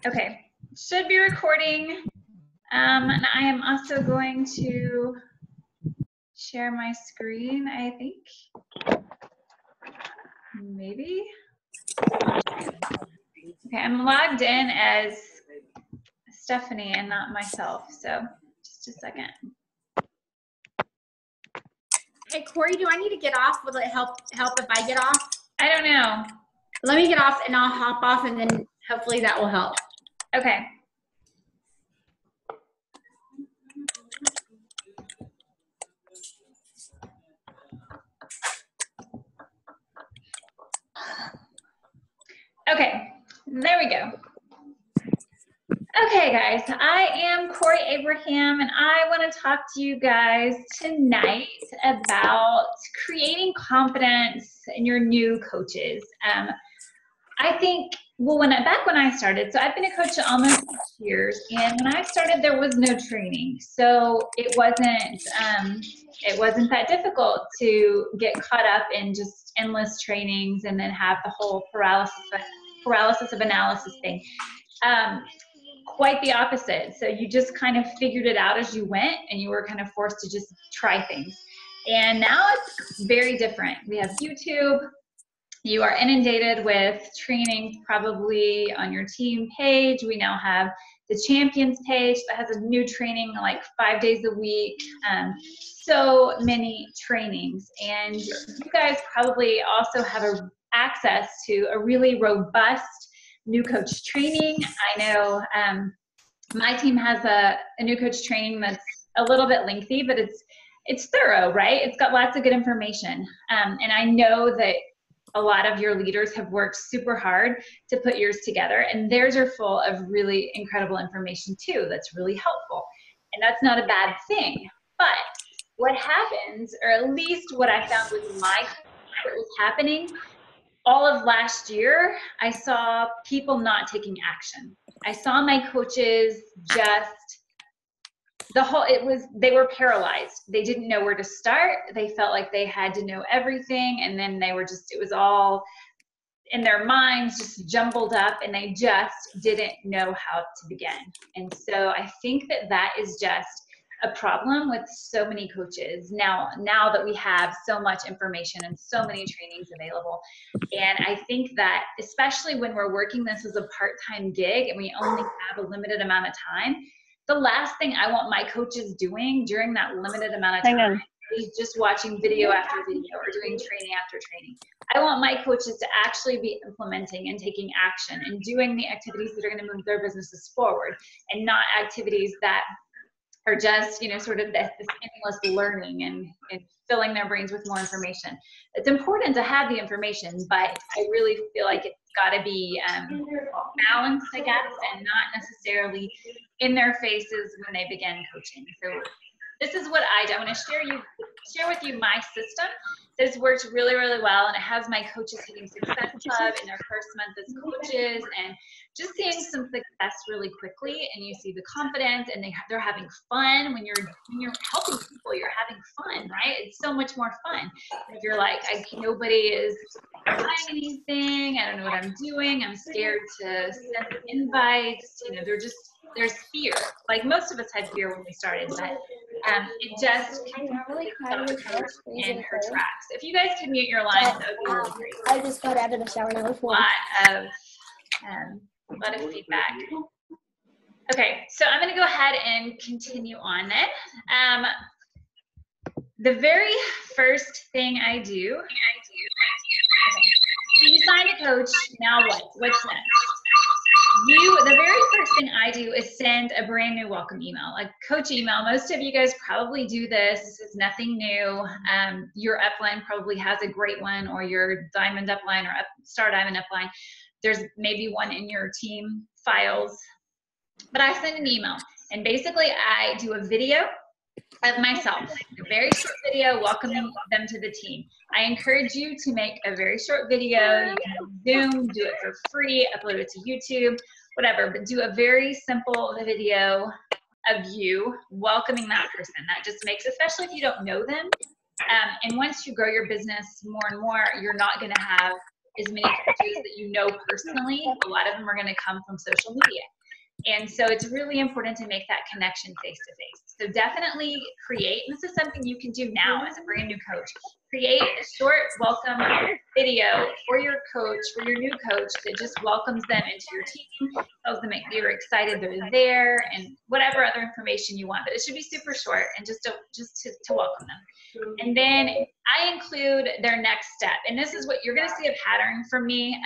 Okay, should be recording. And I am also going to share my screen, I think. Maybe. Okay, I'm logged in as Stephanie and not myself, so just a second. Hey, Corey, do I need to get off? Will it help if I get off? I don't know. Let me get off and I'll hop off and then hopefully that will help. Okay. Okay, there we go. Okay, guys, I am Corey Abraham, and I want to talk to you guys tonight about creating confidence in your new coaches. I think, well, back when I started, so I've been a coach almost 6 years, and when I started, there was no training, so it wasn't that difficult to get caught up in just endless trainings and then have the whole paralysis of analysis thing. Quite the opposite. So you just kind of figured it out as you went, and you were kind of forced to just try things. And now it's very different. We have YouTube. You are inundated with trainings probably on your team page. We now have the champions page that has a new training like 5 days a week. So many trainings. And you guys probably also have access to a really robust new coach training. I know my team has a new coach training that's a little bit lengthy, but it's thorough, right? It's got lots of good information. And I know that a lot of your leaders have worked super hard to put yours together, and theirs are full of really incredible information too that's really helpful. And that's not a bad thing. But what happens, or at least what I found with what was happening, all of last year, I saw people not taking action. I saw my coaches just, they were paralyzed. They didn't know where to start. They felt like they had to know everything, and then it was all in their minds just jumbled up, and they just didn't know how to begin. And so I think that is just a problem with so many coaches now that we have so much information and so many trainings available. And I think that especially when we're working this as a part-time gig and we only have a limited amount of time, the last thing I want my coaches doing during that limited amount of time is just watching video after video or doing training after training. I want my coaches to actually be implementing and taking action and doing the activities that are going to move their businesses forward, and not activities that are just, sort of this endless learning and filling their brains with more information. It's important to have the information, but I really feel like it's got to be balanced, I guess, and not necessarily in their faces when they begin coaching. So this is what I do. I want to share with you my system that has worked really, really well, and it has my Coaches Hitting Success Club in their first month as coaches, and just seeing some success really quickly, and you see the confidence, and they're having fun. When you're helping people, you're having fun, right? It's so much more fun. If you're like, nobody is buying anything, I don't know what I'm doing, I'm scared to send invites, there's fear. Like most of us had fear when we started, but it just really in her tracks. If you guys could mute your lines, that would be really great. I just got out of the shower and I was a lot of feedback. Okay, so I'm going to go ahead and continue on then. The very first thing I do. So you signed a coach. Now what? What's next? The very first thing I do is send a brand new welcome email, a coach email. Most of you guys probably do this. This is nothing new. Your upline probably has a great one, or your Diamond upline or Star Diamond upline. There's maybe one in your team files. But I send an email, and basically I do a video of myself, a very short video welcoming them to the team. I encourage you to make a very short video. You can Zoom, do it for free, upload it to YouTube, whatever, but do a very simple video of you welcoming that person. That just makes, especially if you don't know them, and once you grow your business more and more, you're not going to have as many coaches that you know personally. A lot of them are going to come from social media. And so it's really important to make that connection face to face. So definitely create, and this is something you can do now as a brand new coach, create a short welcome video for your coach, for your new coach, that just welcomes them into your team, tells them that you're excited they're there, and whatever other information you want. But it should be super short and just to welcome them. And then I include their next step. And this is what you're going to see a pattern from me.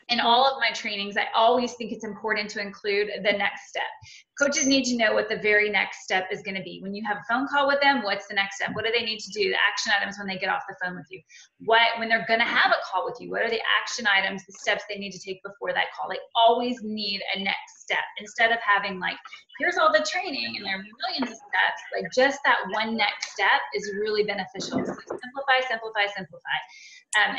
In all of my trainings, I always think it's important to include the next step. Coaches need to know what the very next step is going to be. When you have a phone call with them, what's the next step? What do they need to do? The action items when they get off the phone with you. When they're going to have a call with you, what are the action items, the steps they need to take before that call? They always need a next step. Instead of having like, here's all the training and there are millions of steps, like just that one next step is really beneficial. So simplify, simplify, simplify.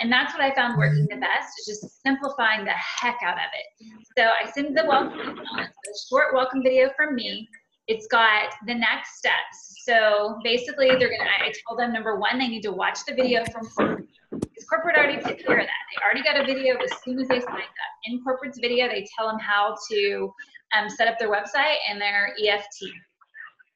And that's what I found working the best, is just simplifying the heck out of it. So I send the welcome email. It's a short welcome video from me. It's got the next steps. So basically, I told them, number one, they need to watch the video from corporate. Because corporate already took care of that. They already got a video as soon as they signed up. In corporate's video, they tell them how to set up their website and their EFT.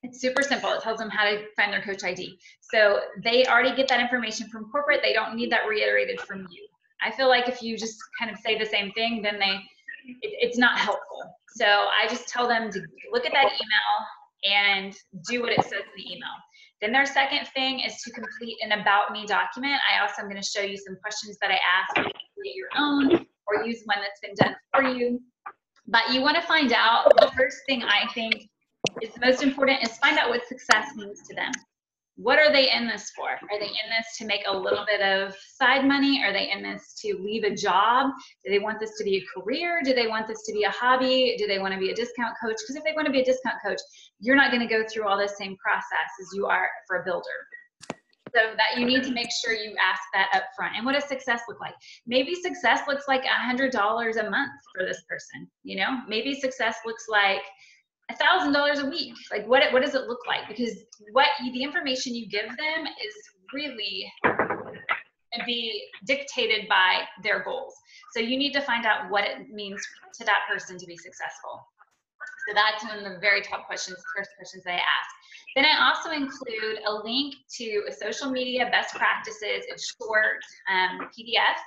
It's super simple. It tells them how to find their coach ID. So they already get that information from corporate. They don't need that reiterated from you. I feel like if you just kind of say the same thing, then it's not helpful. So I just tell them to look at that email and do what it says in the email. Then their second thing is to complete an About Me document. I also am going to show you some questions that I ask. You can create your own or use one that's been done for you. But you want to find out, the first thing I think is the most important is find out what success means to them. What are they in this for? Are they in this to make a little bit of side money? Are they in this to leave a job? Do they want this to be a career? Do they want this to be a hobby? Do they want to be a discount coach? Because if they want to be a discount coach, you're not going to go through all the same process as you are for a builder. So that you need to make sure you ask that up front. And what does success look like? Maybe success looks like $100 a month for this person. You know, maybe success looks like $1,000 a week. Like what does it look like? Because the information you give them is really be dictated by their goals. So you need to find out what it means to that person to be successful. So that's one of the very top questions, first questions they ask. Then I also include a link to a social media best practices, a short PDF.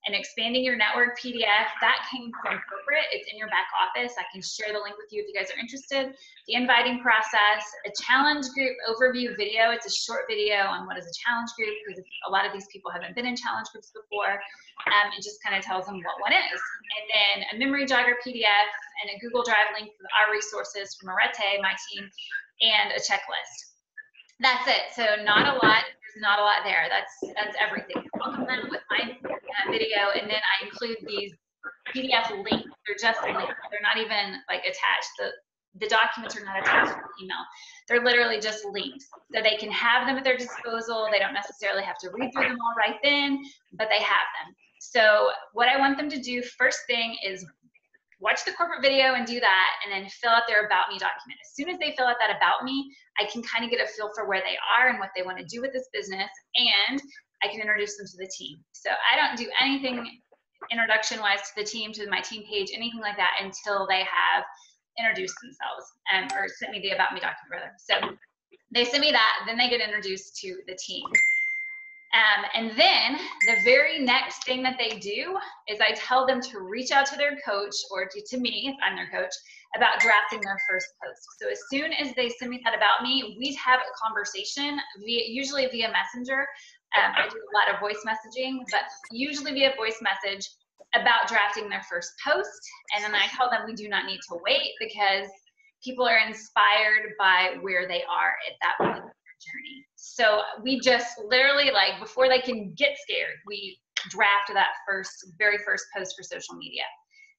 And expanding your network PDF, that came from corporate. It's in your back office. I can share the link with you if you guys are interested. The inviting process, a challenge group overview video. It's a short video on what is a challenge group, because a lot of these people haven't been in challenge groups before. It just kind of tells them what one is. And then a memory jogger PDF and a Google Drive link with our resources from Arete, my team, and a checklist. That's it. So not a lot. There's not a lot there. That's everything. Welcome them with my video, and then I include these PDF links. They're just links. They're not even like attached. The documents are not attached to the email. They're literally just links. So they can have them at their disposal. They don't necessarily have to read through them all right then, but they have them. So what I want them to do first thing is watch the corporate video and do that, and then fill out their About Me document. As soon as they fill out that About Me, I can kind of get a feel for where they are and what they want to do with this business, and I can introduce them to the team. So I don't do anything introduction-wise to the team, to my team page, anything like that until they have introduced themselves or sent me the About Me document, rather. So they send me that, then they get introduced to the team. And then the very next thing that they do is I tell them to reach out to their coach, or to me, if I'm their coach, about drafting their first post. So as soon as they send me that About Me, we have a conversation, usually via Messenger. I do a lot of voice messaging, but usually via voice message, about drafting their first post. And then I tell them we do not need to wait, because people are inspired by where they are at that point in their journey. So we just literally, like, before they can get scared, we draft that very first post for social media.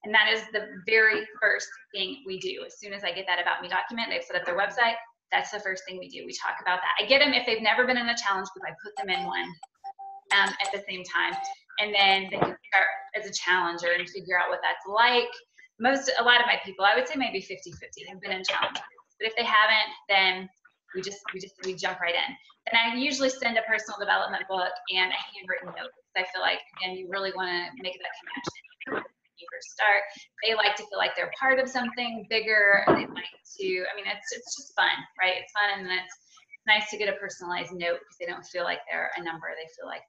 And that is the very first thing we do. As soon as I get that About Me document, they've set up their website, that's the first thing we do. We talk about that. I get them, if they've never been in a challenge group, I put them in one at the same time. And then they can start as a challenger and figure out what that's like. A lot of my people, I would say maybe 50-50, have been in challenge groups. But if they haven't, then we jump right in. And I usually send a personal development book and a handwritten note, because I feel like, again, you really want to make that connection when you first start. They like to feel like they're part of something bigger. They like to, I mean, it's just fun, right? It's fun, and it's nice to get a personalized note, because they don't feel like they're a number. They feel like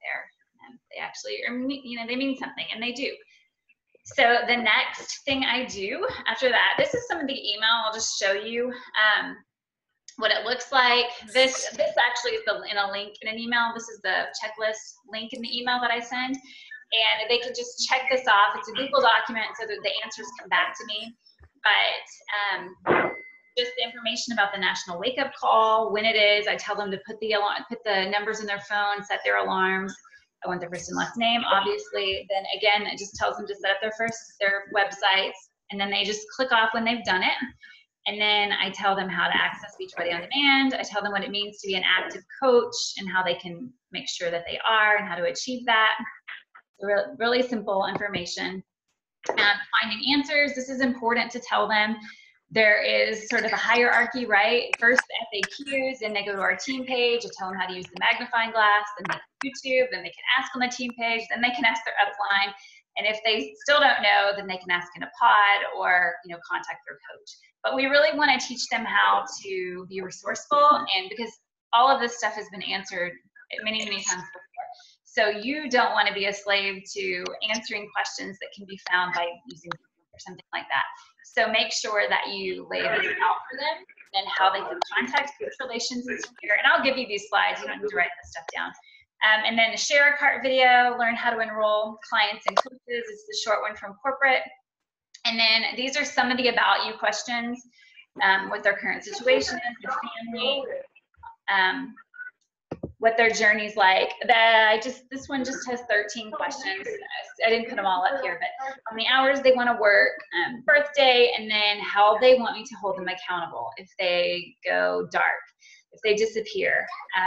they actually are, you know, they mean something, and they do. So the next thing I do after that, this is some of the email. I'll just show you what it looks like. This actually is in a link in an email. This is the checklist link in the email that I send. And they can just check this off. It's a Google document, so that the answers come back to me. But just the information about the National Wake Up Call, when it is. I tell them to put the numbers in their phone, set their alarms. I want their first and last name, obviously. Then again, it just tells them to set up their websites, and then they just click off when they've done it. And then I tell them how to access Beachbody On Demand. I tell them what it means to be an active coach and how they can make sure that they are and how to achieve that. Really simple information. Finding answers, this is important to tell them. There is sort of a hierarchy, right? First the FAQs, then they go to our team page. I tell them how to use the magnifying glass, then they can YouTube, then they can ask on the team page, then they can ask their upline. And if they still don't know, then they can ask in a pod or, you know, contact their coach. But we really want to teach them how to be resourceful, and because all of this stuff has been answered many, many times before. So you don't want to be a slave to answering questions that can be found by using Google or something like that. So make sure that you lay this out for them and how they can contact Coach Relations is here. And I'll give you these slides. You don't need to write this stuff down. And then the share a cart video, learn how to enroll clients and coaches is the short one from corporate. And then these are some of the about you questions, what their current situation is, their family, what their journey's like. This one just has 13 questions. I didn't put them all up here, but how many hours they want to work, birthday, and then how they want me to hold them accountable if they go dark, if they disappear.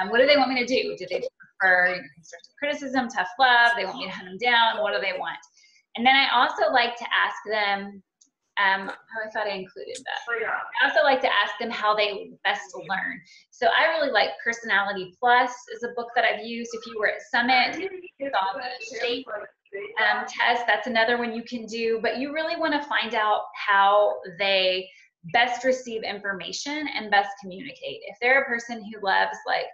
What do they want me to do? Do they prefer constructive criticism, tough love? They want me to hunt them down? What do they want? And then I also like to ask them, I thought I included that. I also like to ask them how they best learn. So I really like Personality Plus is a book that I've used. If you were at Summit, you saw the shape test. That's another one you can do. But you really want to find out how they best receive information and best communicate. If they're a person who loves like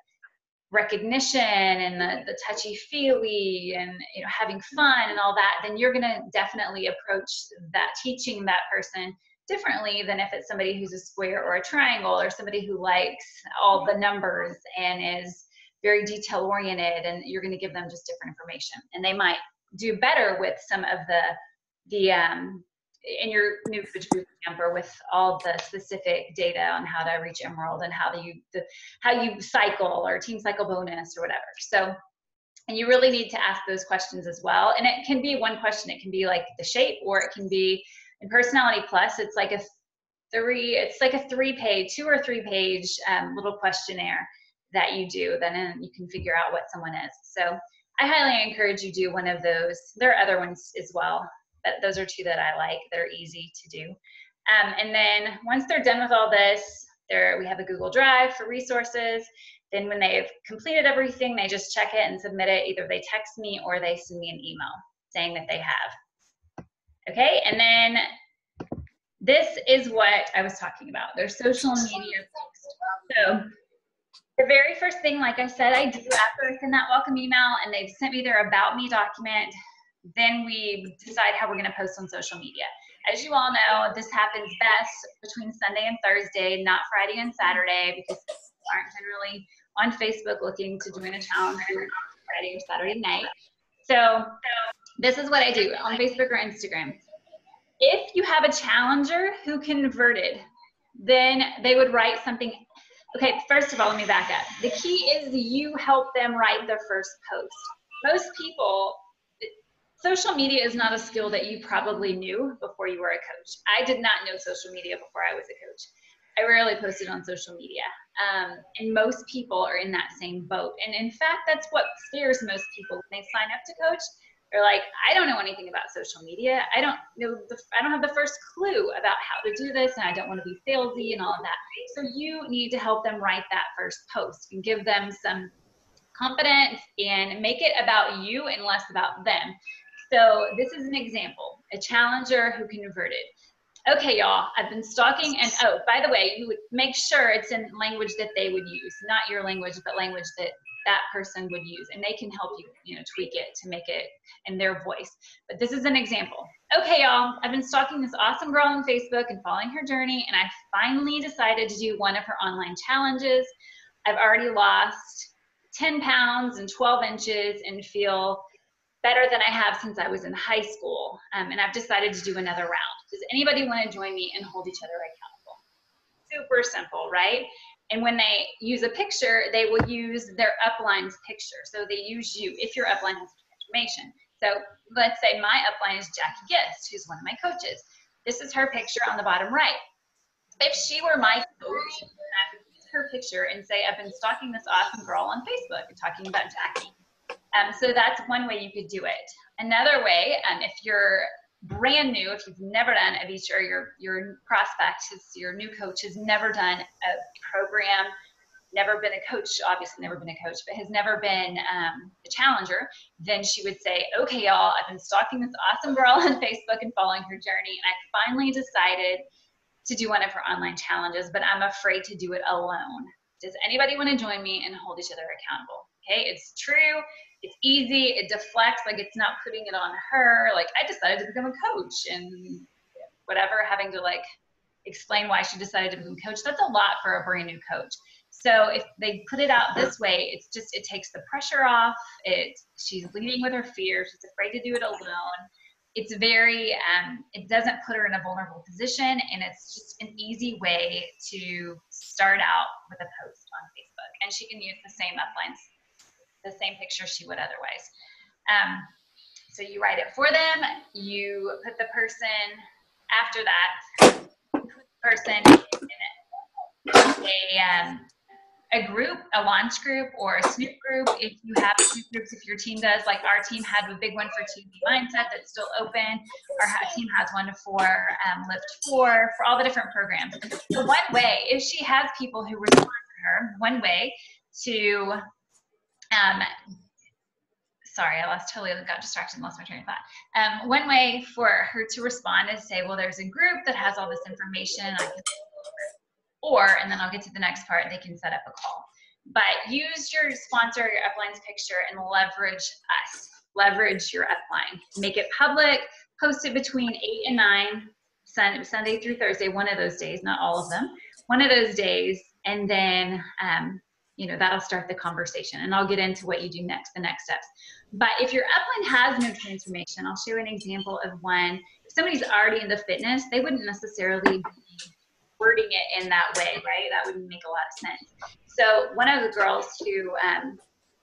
recognition and the touchy-feely and, you know, having fun and all that, then you're going to definitely approach that, teaching that person differently than if it's somebody who's a square or a triangle, or somebody who likes all the numbers and is very detail-oriented, and you're going to give them just different information. And they might do better with some of the in your new coach boot camp, or with all the specific data on how to reach Emerald and how you cycle, or team cycle bonus or whatever. So, and you really need to ask those questions as well. And it can be one question. It can be like the shape, or it can be in Personality Plus. It's like a 2 or 3 page little questionnaire that you do. Then you can figure out what someone is. So I highly encourage you do one of those. There are other ones as well, but those are 2 that I like. They're easy to do. And then once they're done with all this, we have a Google Drive for resources. Then when they've completed everything, they just check it and submit it. Either they text me or they send me an email saying that they have. Okay, and then this is what I was talking about, their social media posts. So the very first thing, like I said, I do after I send that welcome email and they've sent me their About Me document, then we decide how we're going to post on social media. As you all know, this happens best between Sunday and Thursday, not Friday and Saturday, because people aren't generally on Facebook looking to join a challenge on Friday or Saturday night. So this is what I do on Facebook or Instagram. If you have a challenger who converted, then they would write something. Okay, first of all, let me back up. The key is you help them write their first post. Most people, social media is not a skill that you probably knew before you were a coach. I did not know social media before I was a coach. I rarely posted on social media. And most people are in that same boat. And in fact, that's what scares most people when they sign up to coach, They're like, I don't know anything about social media. I don't have the first clue about how to do this, and I don't want to be salesy and all of that. So you need to help them write that first post and give them some confidence and make it about you and less about them. So this is an example, a challenger who converted. Okay, y'all, I've been stalking, and oh, by the way, you would make sure it's in language that they would use, not your language, but language that that person would use, and they can help you, tweak it to make it in their voice. But this is an example. Okay, y'all, I've been stalking this awesome girl on Facebook and following her journey, and I finally decided to do one of her online challenges. I've already lost 10 pounds and 12 inches and feel better than I have since I was in high school. And I've decided to do another round. Does anybody want to join me and hold each other accountable? Super simple, right? And when they use a picture, they will use their upline's picture. So they use you if your upline has information. So let's say my upline is Jackie Gist, who's one of my coaches. This is her picture on the bottom right. If she were my coach, I would use her picture and say, I've been stalking this awesome girl on Facebook and talking about Jackie. So that's one way you could do it. Another way, if you're brand new, if you've never done Avicii, or your prospect, your new coach has never done a program, never been a coach, obviously never been a coach, but has never been a challenger, then she would say, okay, y'all, I've been stalking this awesome girl on Facebook and following her journey, and I finally decided to do one of her online challenges, but I'm afraid to do it alone. Does anybody want to join me and hold each other accountable? Okay, it's true, it's easy, it deflects, like it's not putting it on her, like I decided to become a coach and whatever, having to like explain why she decided to become a coach. That's a lot for a brand new coach. So if they put it out this way, it's just, it takes the pressure off. She's leading with her fear. She's afraid to do it alone. It's very, it doesn't put her in a vulnerable position, and it's just an easy way to start out with a post on Facebook. And she can use the same uplines, the same picture she would otherwise. So you write it for them, you put the person after that, put the person in a group, a launch group, or a Snoop group. If you have Snoop groups, if your team does, like our team had a big one for 2B Mindset that's still open. Our team has one for Lift 4, for all the different programs. So one way, if she has people who respond to her, one way to, sorry, I totally got distracted and lost my train of thought. One way for her to respond is say, well, there's a group that has all this information. Or, and then I'll get to the next part, they can set up a call. But use your sponsor, your upline's picture, and leverage us. Leverage your upline. Make it public. Post it between 8 and 9, Sunday through Thursday, one of those days, not all of them, one of those days. And then, that'll start the conversation. And I'll get into what you do next, the next steps. But if your upline has no transformation, I'll show you an example of one. If somebody's already into fitness, they wouldn't necessarily be wording it in that way, right? That wouldn't make a lot of sense. So one of the girls who,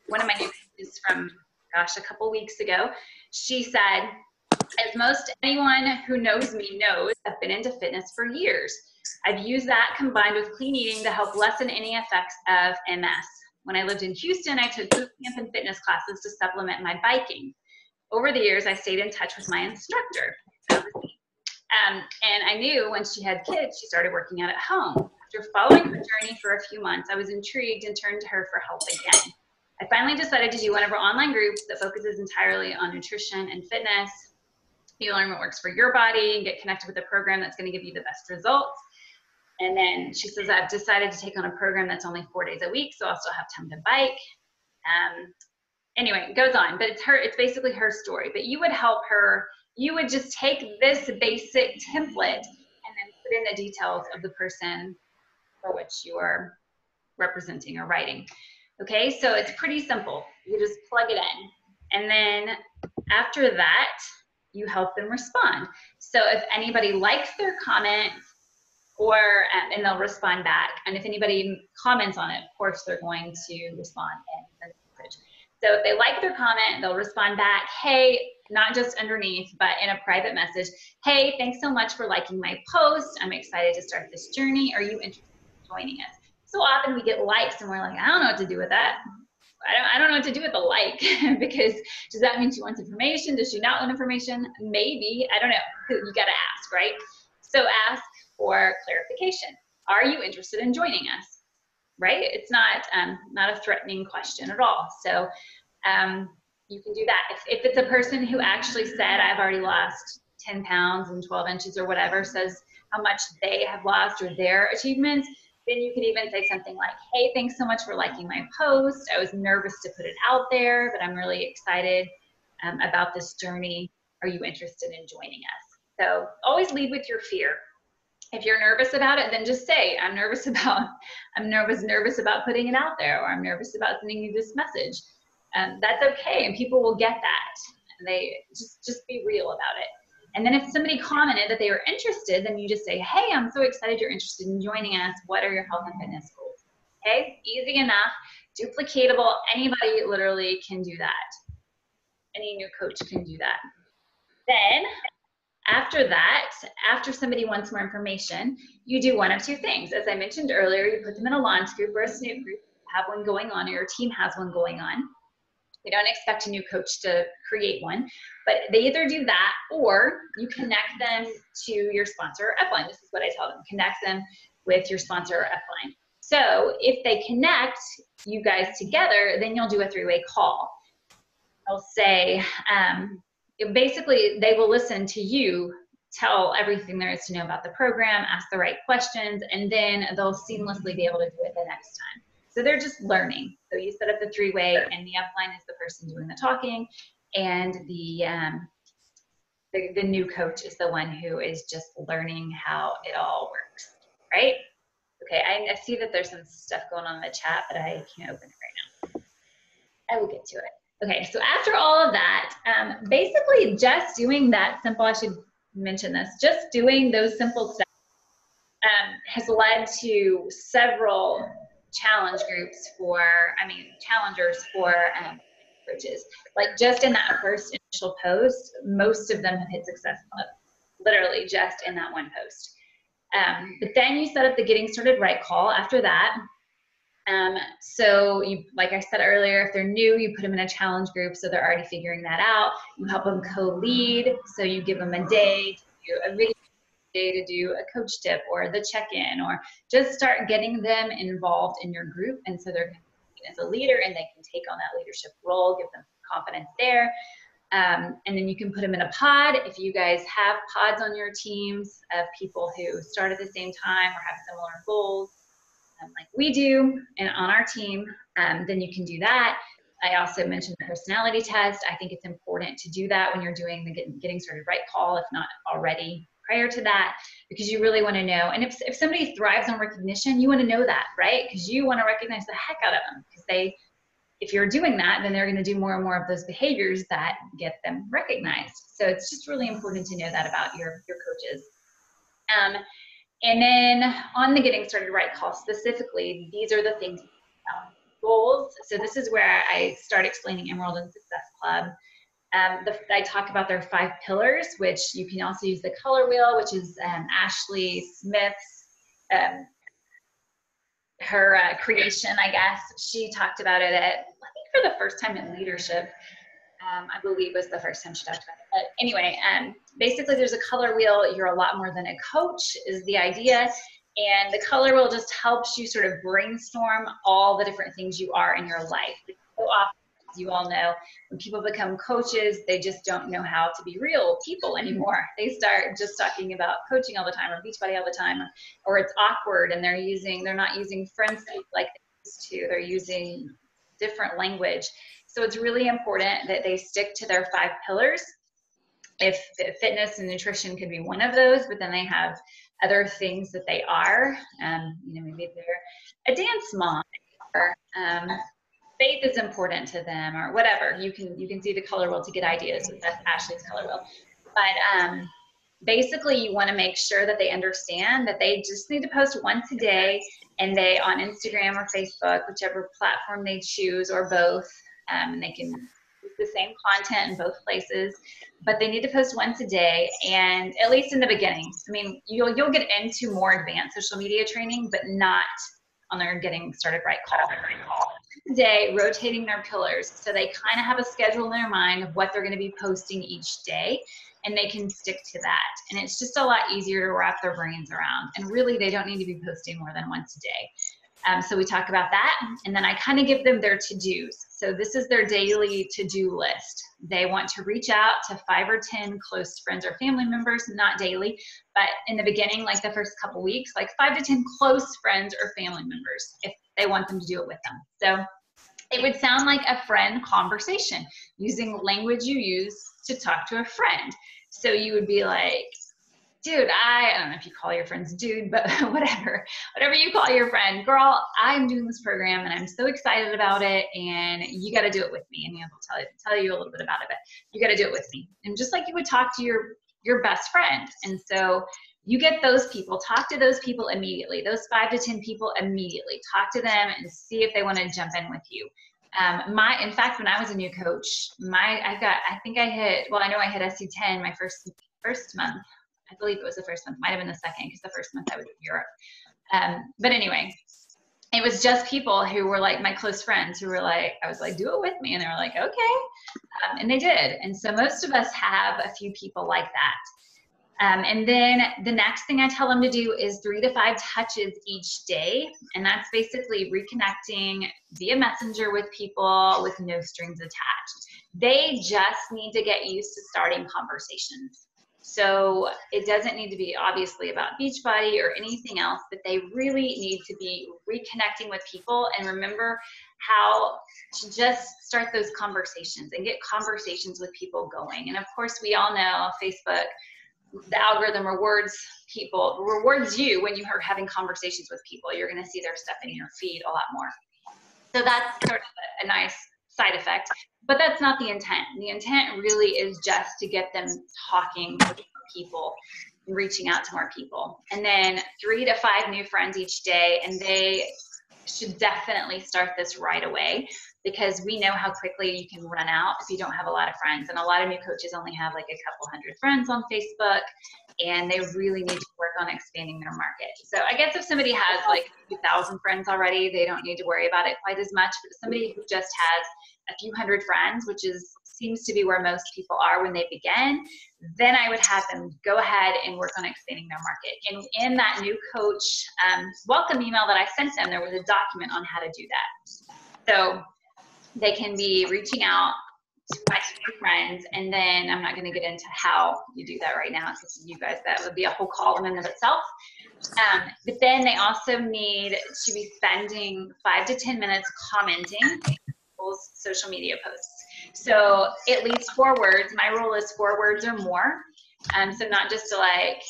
one of my new coaches from, a couple weeks ago, she said, as most anyone who knows me knows, I've been into fitness for years. I've used that combined with clean eating to help lessen any effects of MS. When I lived in Houston, I took boot camp and fitness classes to supplement my biking. Over the years, I stayed in touch with my instructor. And I knew when she had kids, she started working out at home. After following her journey for a few months, I was intrigued and turned to her for help again. I finally decided to do one of her online groups that focuses entirely on nutrition and fitness. You learn what works for your body and get connected with a program that's going to give you the best results. And then she says, I've decided to take on a program that's only 4 days a week, so I'll still have time to bike. Anyway, it goes on, but it's basically her story. But you would help her. You would just take this basic template and then put in the details of the person for which you are representing or writing. Okay, so it's pretty simple. You just plug it in. And then after that, you help them respond. So if anybody likes their comment, and they'll respond back. And if anybody comments on it, of course, they're going to respond and send a message. So if they like their comment, they'll respond back, hey, not just underneath, but in a private message, hey, thanks so much for liking my post. I'm excited to start this journey. Are you interested in joining us? So often we get likes and we're like, I don't know what to do with that. I don't know what to do with the like because does that mean she wants information? Does she not want information? Maybe, I don't know. You got to ask, right? So ask for clarification. Are you interested in joining us? Right? It's not a threatening question at all. So you can do that. If it's a person who actually said, I've already lost 10 pounds and 12 inches or whatever, says how much they have lost or their achievements, then you can even say something like, hey, thanks so much for liking my post. I was nervous to put it out there, but I'm really excited about this journey. Are you interested in joining us? So always lead with your fear. If you're nervous about it, then just say, I'm nervous about putting it out there, or I'm nervous about sending you this message. That's okay, and people will get that. And they just be real about it. And then if somebody commented that they were interested, then you just say, hey, I'm so excited you're interested in joining us. What are your health and fitness goals? Okay, easy enough, duplicatable. Anybody literally can do that. Any new coach can do that. Then after that, after somebody wants more information, you do one of two things. As I mentioned earlier, you put them in a launch group or a Snoop group, have one going on, or your team has one going on. We don't expect a new coach to create one, but they either do that or you connect them to your sponsor or upline. This is what I tell them, connect them with your sponsor or upline. So if they connect you guys together, then you'll do a three-way call. I'll say, basically they will listen to you tell everything there is to know about the program, ask the right questions, and then they'll seamlessly be able to do it the next time. So they're just learning. So you set up the three-way, and the upline is the person doing the talking, and the new coach is the one who is just learning how it all works, right? Okay, I see that there's some stuff going on in the chat, but I can't open it right now. I will get to it. Okay, so after all of that, basically just doing that simple, I should mention this, just doing those simple steps has led to several challengers for coaches. Like just in that first initial post, most of them have hit Success Club, literally just in that one post. But then you set up the Getting Started Right call after that. So you, like I said earlier, if they're new, you put them in a challenge group so they're already figuring that out. You help them co-lead, so you give them a day to do a video, to do a coach tip or the check-in, or just start getting them involved in your group, and so they're as a leader and they can take on that leadership role, give them confidence there. And then you can put them in a pod. If you guys have pods on your teams of people who start at the same time or have similar goals, like we do and on our team, then you can do that. I also mentioned the personality test. I think it's important to do that when you're doing the Getting Started Right call, if not already prior to that, because you really want to know. And if somebody thrives on recognition, you want to know that, right? Because you want to recognize the heck out of them, because if you're doing that, then they're going to do more and more of those behaviors that get them recognized. So it's just really important to know that about your coaches. And then on the Getting Started Right call specifically, these are the things, goals. So this is where I start explaining Emerald and Success Club. I talk about their 5 pillars, which you can also use the color wheel, which is Ashley Smith's, her creation, I guess. She talked about it I think for the first time in leadership. I believe was the first time she talked about it. But anyway, basically there's a color wheel. You're a lot more than a coach is the idea. And the color wheel just helps you sort of brainstorm all the different things you are in your life. So often, as you all know, when people become coaches, they just don't know how to be real people anymore. They start just talking about coaching all the time or Beachbody all the time, or it's awkward and they're not using friendscape like they used to. They're using different language. So it's really important that they stick to their 5 pillars. If fitness and nutrition could be one of those, but then they have other things that they are, maybe they're a dance mom, or faith is important to them, or whatever. You can see the color wheel to get ideas. So that's Ashley's color wheel. But basically, you want to make sure that they understand that they just need to post once a day, and they on Instagram or Facebook, whichever platform they choose, or both, and they can use the same content in both places, but they need to post once a day, and at least in the beginning. I mean, you'll get into more advanced social media training, but not on their Getting Started Right call. day rotating their pillars. So they kind of have a schedule in their mind of what they're going to be posting each day, and they can stick to that. And it's just a lot easier to wrap their brains around. And really, they don't need to be posting more than once a day. So we talk about that, and then I kind of give them their to-dos. So this is their daily to-do list. They want to reach out to 5 or 10 close friends or family members, not daily, but in the beginning, like the first couple weeks, like 5 to 10 close friends or family members, if they want them to do it with them. So it would sound like a friend conversation, using language you use to talk to a friend. So you would be like, dude, I don't know if you call your friends dude, but whatever you call your friend, girl, I'm doing this program and I'm so excited about it, and you got to do it with me. And he'll tell you a little bit about it, but you got to do it with me. And just like you would talk to your best friend. And so you get those people, talk to those people immediately, those 5 to 10 people immediately, talk to them and see if they want to jump in with you. In fact, when I was a new coach, I know I hit SC10 my first month. I believe it was the first month, might have been the second, because the first month I was in Europe. But anyway, it was just people who were like my close friends who were like, I was like, do it with me. And they were like, okay. And they did. And so most of us have a few people like that. And then the next thing I tell them to do is 3 to 5 touches each day. And that's basically reconnecting via Messenger with people with no strings attached. They just need to get used to starting conversations. So it doesn't need to be obviously about Beachbody or anything else, but they really need to be reconnecting with people and remember how to just start those conversations and get conversations with people going. And of course, we all know Facebook, the algorithm rewards you when you are having conversations with people. You're going to see their stuff in your feed a lot more. So that's sort of a nice side effect, but that's not the intent. The intent really is just to get them talking with people and reaching out to more people. And then 3 to 5 new friends each day, and they should definitely start this right away, because we know how quickly you can run out if you don't have a lot of friends. And a lot of new coaches only have like a couple hundred friends on Facebook, and they really need to work on expanding their market. So I guess if somebody has like 2,000 friends already, they don't need to worry about it quite as much. But somebody who just has a few hundred friends, which seems to be where most people are when they begin, then I would have them go ahead and work on expanding their market. And in that new coach welcome email that I sent them, there was a document on how to do that. So they can be reaching out to my friends, and then I'm not going to get into how you do that right now, because you guys, that would be a whole call in and of itself. But then they also need to be spending 5 to 10 minutes commenting people's social media posts. So at least 4 words. My rule is 4 words or more. So not just to like,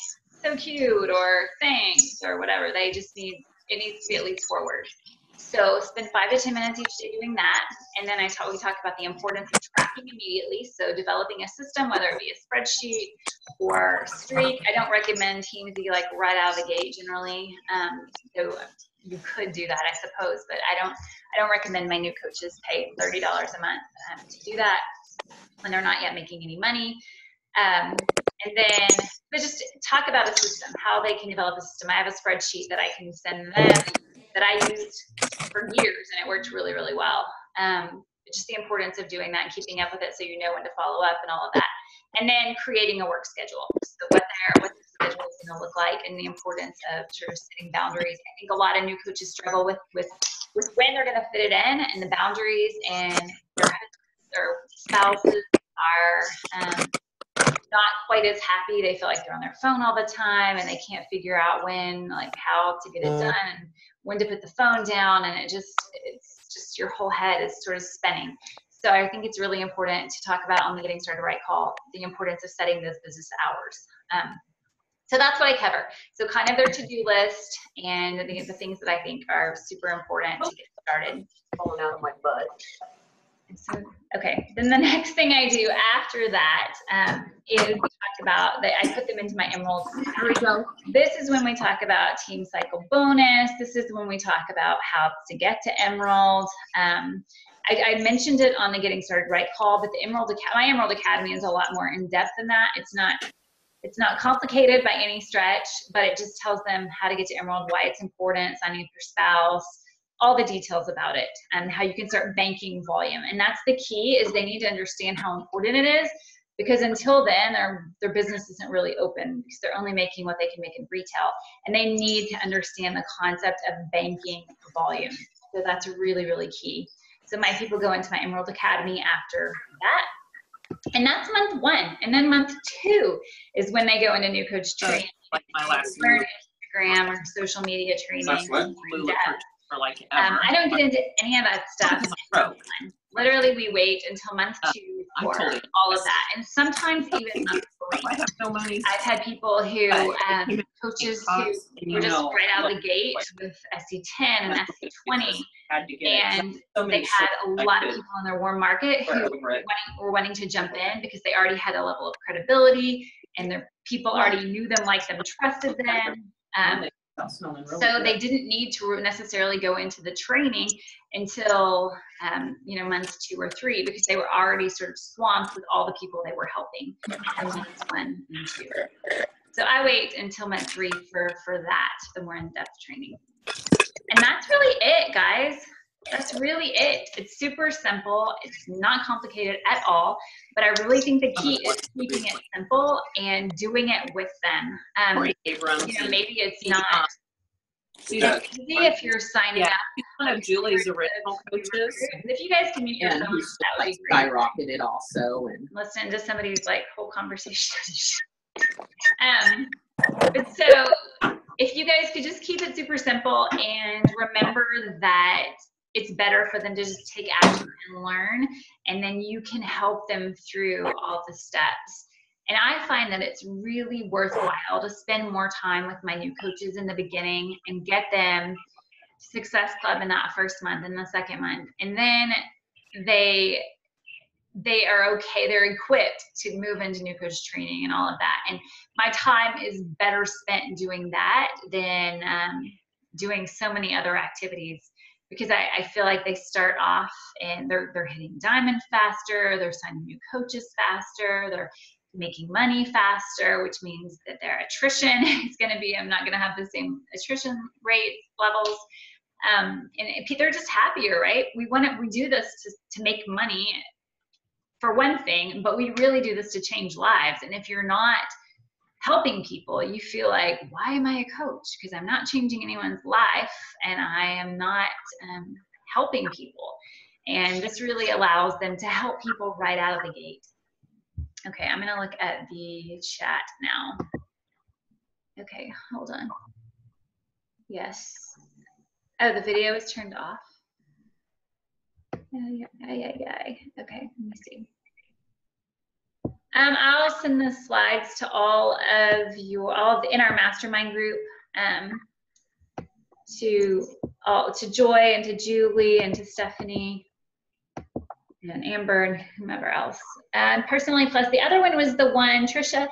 so cute or thanks or whatever. It needs to be at least 4 words. So spend 5 to 10 minutes each day doing that. And then we talk about the importance of tracking immediately. So developing a system, whether it be a spreadsheet or Streak. I don't recommend Teamsy like right out of the gate generally. So you could do that, I suppose, but I don't recommend my new coaches pay $30 a month to do that when they're not yet making any money. But just talk about a system, how they can develop a system. I have a spreadsheet that I can send them that I used for years, and it worked really, really well. Just the importance of doing that and keeping up with it so you know when to follow up and all of that. And then creating a work schedule. So what the schedule is going to look like, and the importance of sort of setting boundaries. I think a lot of new coaches struggle with when they're going to fit it in, and the boundaries, and their spouses are not quite as happy. They feel like they're on their phone all the time, and they can't figure out how to get it done and when to put the phone down, and it's just your whole head is sort of spinning. So I think it's really important to talk about on the Getting Started Right call, the importance of setting those business hours. So that's what I cover. So kind of their to-do list and the things that I think are super important to get started. Falling out of my butt. So, okay, then the next thing I do after that is we talk about that I put them into my Emerald. There we go. This is when we talk about Team Cycle bonus. This is when we talk about how to get to Emerald. I mentioned it on the Getting Started Right call, but my Emerald Academy is a lot more in depth than that. It's not complicated by any stretch, but it just tells them how to get to Emerald, why it's important, signing up your spouse, all the details about it and how you can start banking volume. And that's the key, is they need to understand how important it is, because until then their business isn't really open, because they're only making what they can make in retail, and they need to understand the concept of banking volume. So that's really, really key. So my people go into my Emerald Academy after that, and that's month 1. And then month 2 is when they go into New Coach training. Like my last learn Instagram or social media training. That's what Lula purchased for like ever. I don't get into any of that stuff. Pro. Literally, we wait until month 2 for all of that, and sometimes even month 3. I have no money. I've had people who, coaches who were just right out of the gate with SC10 and SC20, and they had a lot of people in their warm market who were wanting to jump in because they already had a level of credibility, and their people already knew them, liked them, trusted them. So they didn't need to necessarily go into the training until month 2 or 3, because they were already sort of swamped with all the people they were helping in months 1 and 2. So I wait until month 3 for that, the more in-depth training. And that's really it, guys. That's really it. It's super simple. It's not complicated at all, but I really think the key is keeping it simple and doing it with them. Maybe it's not easy if you're signing up. He's one of Julie's original coaches. If you guys can mute yourself, that would be great. Skyrocketed also, and listen to somebody's like whole conversation. But so if you guys could just keep it super simple and remember that it's better for them to just take action and learn, and then you can help them through all the steps. And I find that it's really worthwhile to spend more time with my new coaches in the beginning and get them Success Club in that first month and the second month. And then they are okay, they're equipped to move into new coach training and all of that. And my time is better spent doing that than doing so many other activities, because I feel like they start off and they're hitting diamond faster, they're signing new coaches faster, they're making money faster, which means that their attrition is going to be, I'm not going to have the same attrition rate levels. And they're just happier, right? We do this to make money for one thing, but we really do this to change lives. And if you're not helping people, you feel like, why am I a coach? Because I'm not changing anyone's life, and I am not helping people. And this really allows them to help people right out of the gate. Okay, I'm gonna look at the chat now. Okay, hold on. Yes. Oh, the video is turned off. Yeah. Okay, let me see. I'll send the slides to all of you, in our mastermind group, to Joy and to Julie and to Stephanie and Amber and whomever else. Personally Plus, the other one was the one, Trisha,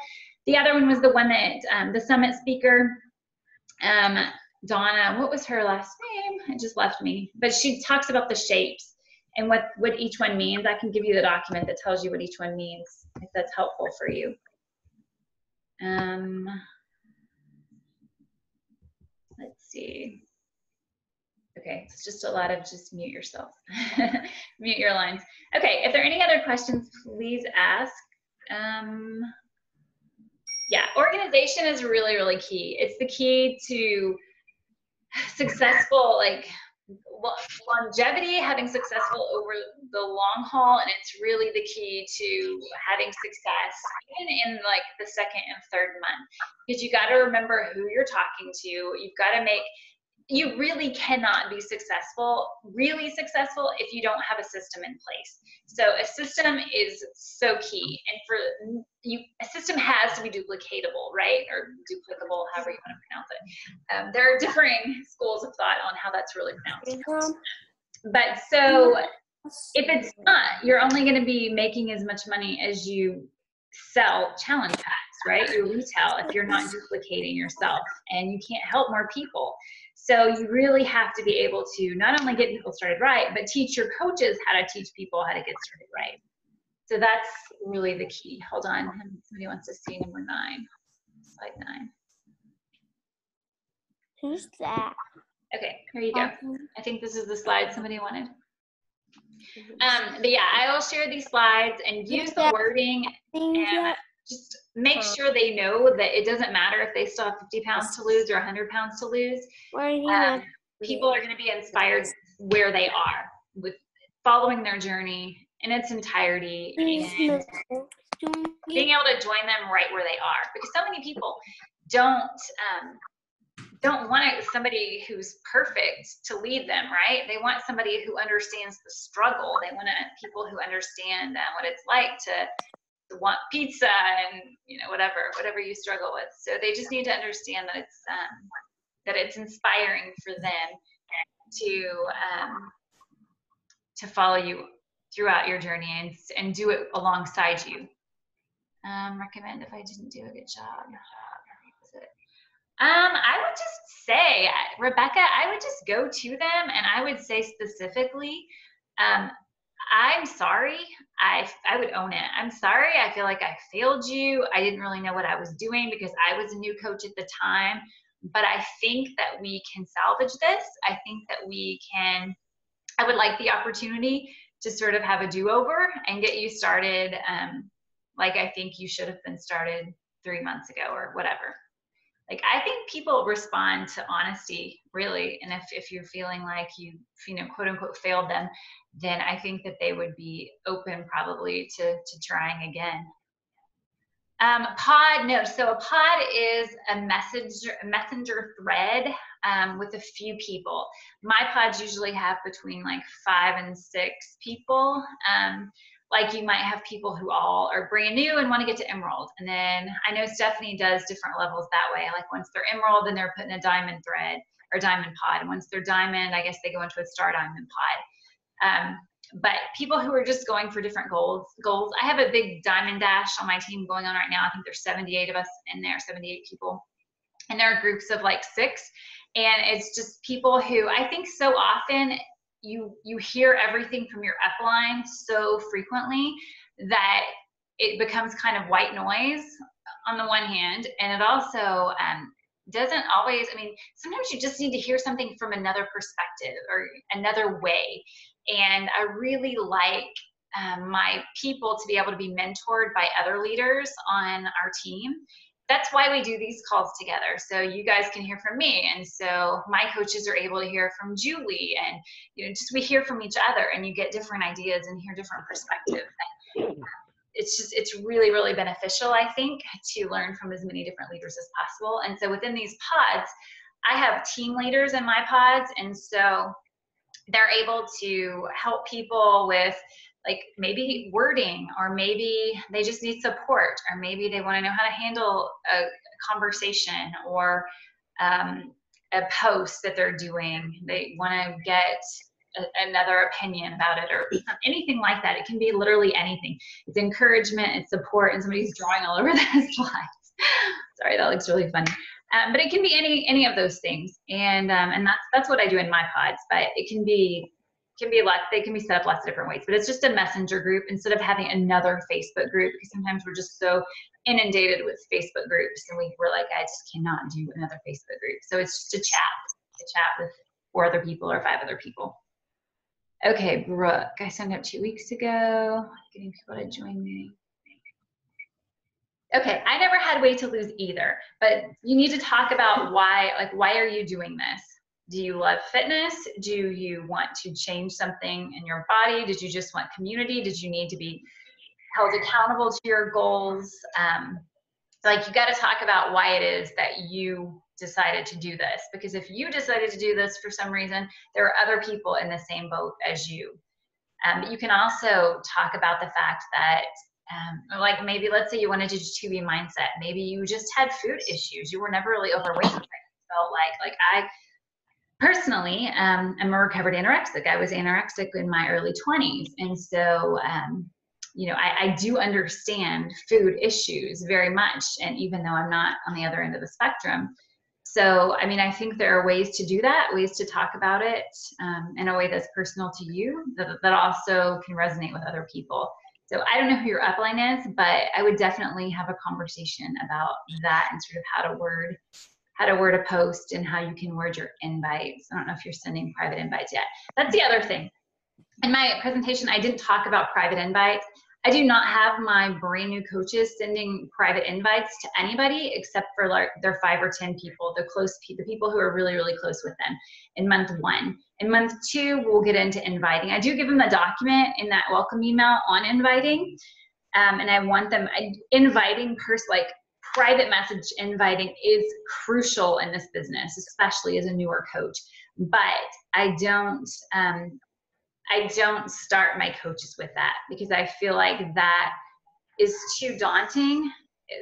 the other one was the one that the summit speaker, Donna, what was her last name? It just left me. But she talks about the shapes and what each one means. I can give you the document that tells you what each one means, if that's helpful for you. Let's see. Okay, it's just a lot of just mute yourself. Mute your lines. Okay, if there are any other questions, please ask. Yeah, organization is really, really key. It's the key to successful, longevity, having successful over the long haul, and it's really the key to having success even in the second and third month, because you got to remember who you're talking to. You've got to you really cannot be really successful if you don't have a system in place. So a system is so key, and a system has to be duplicatable, right? Or duplicable, however you want to pronounce it. There are differing schools of thought on how that's really pronounced. But so if it's not, you're only going to be making as much money as you sell challenge packs, right? Your retail, if you're not duplicating yourself, and you can't help more people. So you really have to be able to not only get people started right, but teach your coaches how to teach people how to get started right. So that's really the key. Hold on, somebody wants to see number 9, slide 9. Who's that? Okay, here you go. I think this is the slide somebody wanted. But yeah, I will share these slides and use the wording and just make sure they know that it doesn't matter if they still have 50 pounds to lose or 100 pounds to lose. People are going to be inspired where they are with following their journey in its entirety and being able to join them right where they are, because so many people don't want somebody who's perfect to lead them, right? They want somebody who understands the struggle. They want people who understand what it's like to want pizza and, you know, whatever you struggle with. So they just need to understand that it's inspiring for them to follow you throughout your journey and do it alongside you. Recommend if I didn't do a good job. I would just say, Rebecca, I would just go to them and I would say specifically, I'm sorry. I would own it. I'm sorry. I feel like I failed you. I didn't really know what I was doing because I was a new coach at the time. But I think that we can salvage this. I think that I would like the opportunity to sort of have a do-over and get you started like I think you should have been started 3 months ago or whatever. Like, I think people respond to honesty, really. And if you're feeling like you know, quote unquote, failed them, then I think that they would be open probably to trying again. Pod, no. So a pod is a messenger thread with a few people. My pods usually have between like 5 and 6 people. Like you might have people who all are brand new and want to get to Emerald. And then I know Stephanie does different levels that way. Like once they're Emerald, then they're put in a diamond thread or diamond pod. And once they're diamond, I guess they go into a star diamond pod. But people who are just going for different goals, I have a big diamond dash on my team going on right now. I think there's 78 of us in there, 78 people. And there are groups of like 6. And it's just people who I think so often you hear everything from your upline so frequently that it becomes kind of white noise on the one hand. And it also doesn't always, I mean, sometimes you just need to hear something from another perspective or another way. And I really like my people to be able to be mentored by other leaders on our team. That's why we do these calls together. So you guys can hear from me. And so my coaches are able to hear from Julie, and, you know, just we hear from each other and you get different ideas and hear different perspectives. It's really, really beneficial, I think, to learn from as many different leaders as possible. And so within these pods, I have team leaders in my pods. And so they're able to help people with like maybe wording, or maybe they just need support, or maybe they want to know how to handle a conversation or a post that they're doing. They want to get another opinion about it or anything like that. It can be literally anything. It's encouragement, it's support, and somebody's drawing all over the slides. Sorry, that looks really funny. But it can be any of those things, and that's what I do in my pods. But it can be a lot. They can be set up lots of different ways. But it's just a messenger group instead of having another Facebook group, because sometimes we're just so inundated with Facebook groups, and we're like, I just cannot do another Facebook group. So it's just a chat with 4 other people or 5 other people. Okay, Brooke, I signed up 2 weeks ago. Getting people to join me. Okay, I never had weight to lose either, but you need to talk about why are you doing this? Do you love fitness? Do you want to change something in your body? Did you just want community? Did you need to be held accountable to your goals? Like, you got to talk about why it is that you decided to do this, because if you decided to do this for some reason, there are other people in the same boat as you. You can also talk about the fact that like maybe let's say you wanted to do 2B mindset. Maybe you just had food issues. You were never really overweight. But you felt like I personally am a recovered anorexic. I was anorexic in my early 20s. And so, you know, I do understand food issues very much. And even though I'm not on the other end of the spectrum. So, I mean, I think there are ways to do that, ways to talk about it in a way that's personal to you, that also can resonate with other people. So I don't know who your upline is, but I would definitely have a conversation about that and sort of how to word how to word a post and how you can word your invites. I don't know if you're sending private invites yet. That's the other thing. In my presentation, I didn't talk about private invites. I do not have my brand new coaches sending private invites to anybody except for like their 5 or 10 people, the people who are really, really close with them in month 1. In month 2, we'll get into inviting. I do give them a document in that welcome email on inviting. And I want them inviting like private message inviting is crucial in this business, especially as a newer coach. But I don't start my coaches with that because I feel like that is too daunting.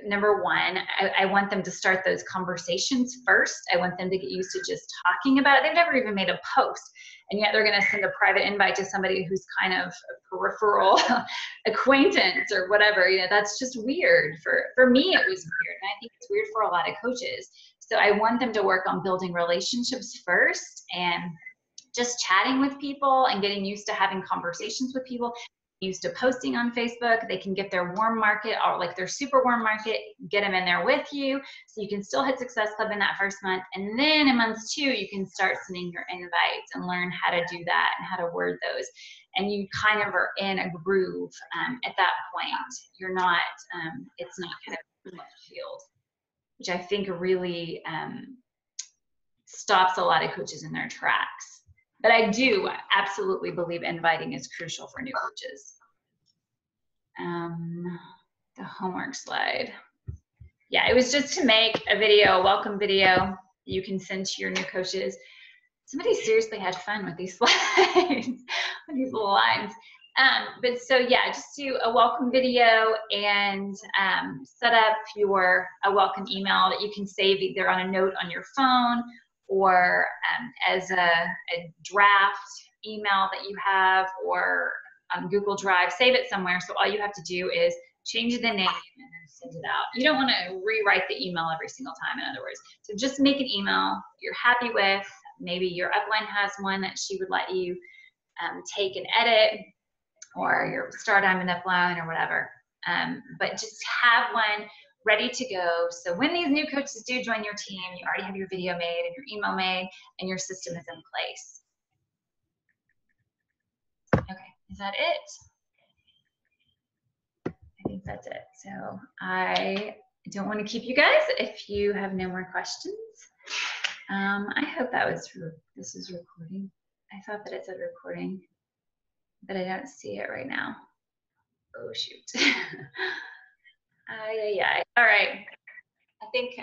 Number one, I want them to start those conversations first. I want them to get used to just talking about it. They've never even made a post, and yet they're going to send a private invite to somebody who's kind of a peripheral acquaintance or whatever. You know, that's just weird. For me, it was weird, and I think it's weird for a lot of coaches. So I want them to work on building relationships first and just chatting with people and getting used to having conversations with people, used to posting on Facebook. They can get their warm market or like their super warm market, get them in there with you. So you can still hit Success Club in that first month. And then in month 2, you can start sending your invites and learn how to do that and how to word those. And you kind of are in a groove at that point. You're not, it's not kind of left field, which I think really stops a lot of coaches in their tracks. But I do absolutely believe inviting is crucial for new coaches. The homework slide. Yeah, it was just to make a video, a welcome video you can send to your new coaches. Somebody seriously had fun with these slides, with these little lines. But so yeah, just do a welcome video and set up a welcome email that you can save either on a note on your phone or as a draft email that you have, or on Google Drive. Save it somewhere. So all you have to do is change the name and then send it out. You don't want to rewrite the email every single time, in other words. So just make an email you're happy with. Maybe your upline has one that she would let you take and edit, or your Star Diamond upline or whatever. But just have one ready to go. So when these new coaches do join your team, you already have your video made and your email made and your system is in place. Okay, is that it? I think that's it. So I don't want to keep you guys if you have no more questions. I hope this is recording. I thought that it said recording, but I don't see it right now. Oh shoot. Yeah. All right.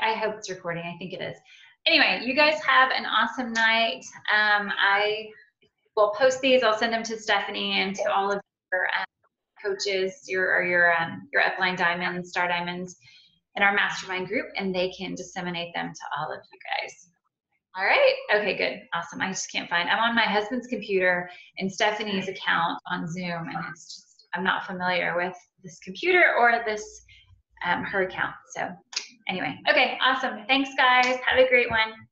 I hope it's recording. I think it is. Anyway, you guys have an awesome night. I will post these. I'll send them to Stephanie and to all of your coaches, your upline diamonds, Star Diamonds in our mastermind group, and they can disseminate them to all of you guys. All right. Okay, good. Awesome. I just can't find. I'm on my husband's computer and Stephanie's account on Zoom, and it's just, I'm not familiar with this computer or this her account. So anyway, okay, awesome. Thanks guys. Have a great one.